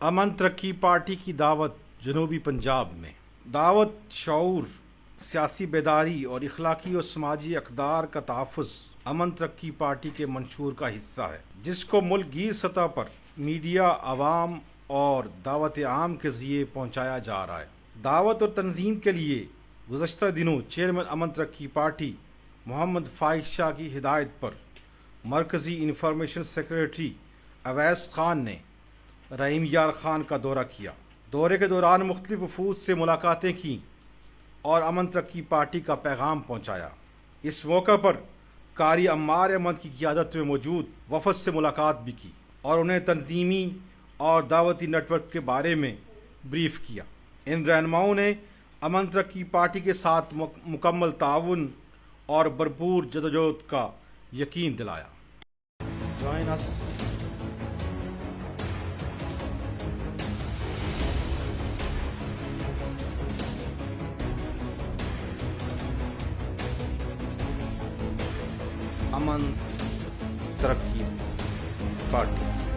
امن ترقی پارٹی کی دعوت جنوبی پنجاب میں۔ دعوت شعور، سیاسی بیداری اور اخلاقی و سماجی اقدار کا تحفظ امن ترقی پارٹی کے منشور کا حصہ ہے، جس کو ملک گیر سطح پر میڈیا، عوام اور دعوت عام کے ذریعے پہنچایا جا رہا ہے۔ دعوت اور تنظیم کے لیے گزشتہ دنوں چیئرمین امن ترقی پارٹی محمد فائز شاہ کی ہدایت پر مرکزی انفارمیشن سیکریٹری اویس خان نے رحیم یار خان کا دورہ کیا۔ دورے کے دوران مختلف وفود سے ملاقاتیں کیں اور امن ترقی پارٹی کا پیغام پہنچایا۔ اس موقع پر قاری عمار احمد کی قیادت میں موجود وفد سے ملاقات بھی کی اور انہیں تنظیمی اور دعوتی نیٹ ورک کے بارے میں بریف کیا۔ ان رہنماؤں نے امن ترقی پارٹی کے ساتھ مکمل تعاون اور بھرپور جدوجہد کا یقین دلایا۔ Join us. امن ترقی پارٹی